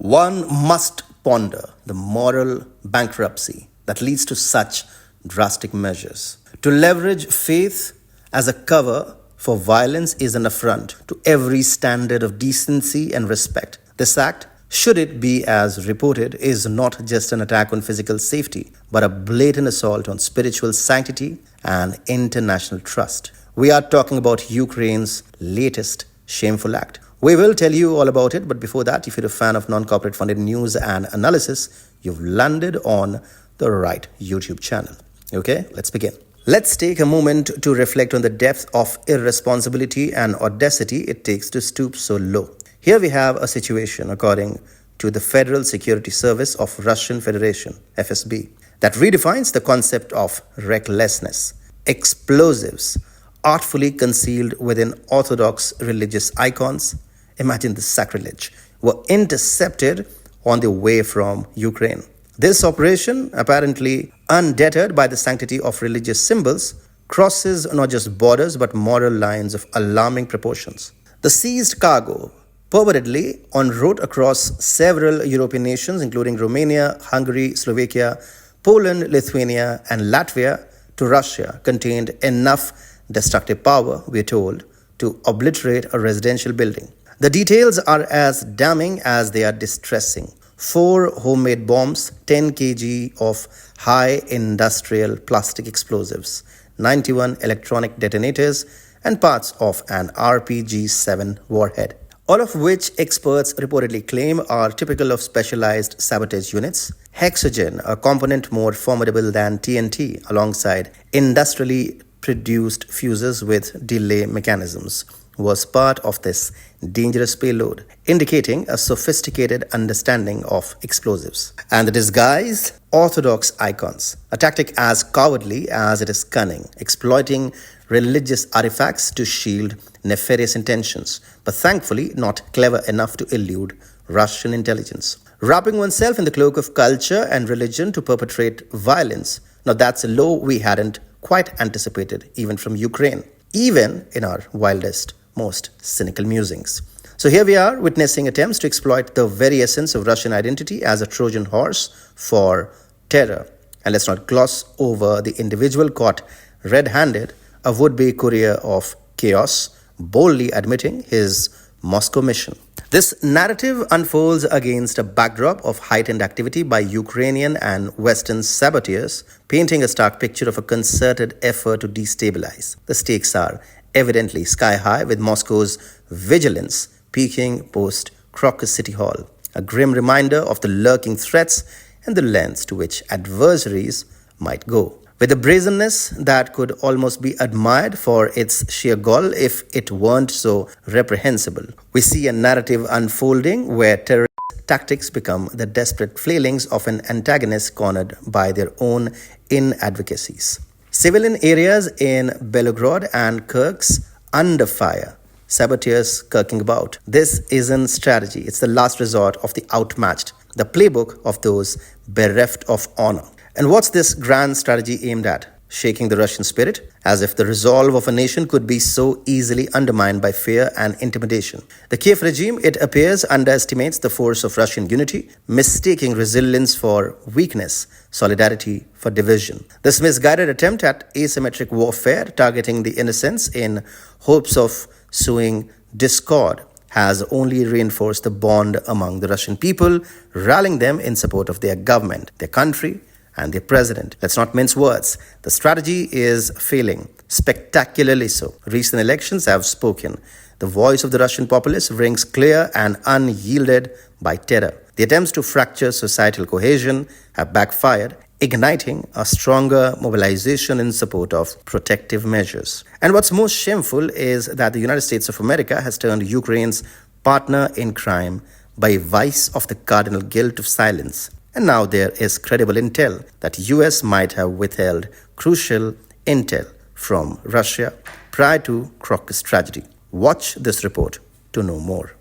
One must ponder the moral bankruptcy that leads to such drastic measures. To leverage faith as a cover for violence is an affront to every standard of decency and respect. This act, should it be as reported, is not just an attack on physical safety, but a blatant assault on spiritual sanctity and international trust. We are talking about Ukraine's latest shameful act. We will tell you all about it, but before that, if you're a fan of non-corporate funded news and analysis, you've landed on the right YouTube channel. Okay, let's begin. Let's take a moment to reflect on the depth of irresponsibility and audacity it takes to stoop so low. Here we have a situation, according to the Federal Security Service of Russian Federation, FSB, that redefines the concept of recklessness. Explosives artfully concealed within Orthodox religious icons, imagine the sacrilege, were intercepted on their way from Ukraine. This operation, apparently undeterred by the sanctity of religious symbols, crosses not just borders but moral lines of alarming proportions. The seized cargo purportedly en route across several European nations, including Romania, Hungary, Slovakia, Poland, Lithuania, and Latvia, to Russia, contained enough destructive power, we are told, to obliterate a residential building. The details are as damning as they are distressing. 4 homemade bombs, 10 kg of high industrial plastic explosives, 91 electronic detonators, and parts of an RPG-7 warhead. All of which experts reportedly claim are typical of specialized sabotage units. Hexogen, a component more formidable than TNT, alongside industrially produced fuses with delay mechanisms, was part of this dangerous payload, indicating a sophisticated understanding of explosives. And the disguised Orthodox icons, a tactic as cowardly as it is cunning, exploiting religious artifacts to shield nefarious intentions, but thankfully not clever enough to elude Russian intelligence. Wrapping oneself in the cloak of culture and religion to perpetrate violence. Now that's a low we hadn't quite anticipated, even from Ukraine, even in our wildest, most cynical musings. So here we are witnessing attempts to exploit the very essence of Russian identity as a Trojan horse for terror. And let's not gloss over the individual caught red-handed, a would-be courier of chaos, boldly admitting his Moscow mission. This narrative unfolds against a backdrop of heightened activity by Ukrainian and Western saboteurs, painting a stark picture of a concerted effort to destabilize. The stakes are evidently sky high, with Moscow's vigilance peaking post-CROCUS City Hall, a grim reminder of the lurking threats and the lengths to which adversaries might go. With a brazenness that could almost be admired for its sheer gall if it weren't so reprehensible, we see a narrative unfolding where terrorist tactics become the desperate flailings of an antagonist cornered by their own inadvocacies. Civilian areas in Belgorod and Kirk's under fire, saboteurs kirking about. This isn't strategy, it's the last resort of the outmatched, the playbook of those bereft of honor. And what's this grand strategy aimed at? Shaking the Russian spirit, as if the resolve of a nation could be so easily undermined by fear and intimidation. The Kiev regime, it appears, underestimates the force of Russian unity, mistaking resilience for weakness, solidarity for division. This misguided attempt at asymmetric warfare, targeting the innocents in hopes of sowing discord, has only reinforced the bond among the Russian people, rallying them in support of their government, their country, and their president. Let's not mince words. The strategy is failing, spectacularly so. Recent elections have spoken. The voice of the Russian populace rings clear and unyielded by terror. The attempts to fracture societal cohesion have backfired, igniting a stronger mobilization in support of protective measures. And what's most shameful is that the United States of America has turned Ukraine's partner in crime by vice of the cardinal guilt of silence. And now there is credible intel that US might have withheld crucial intel from Russia prior to CROCUS tragedy. Watch this report to know more.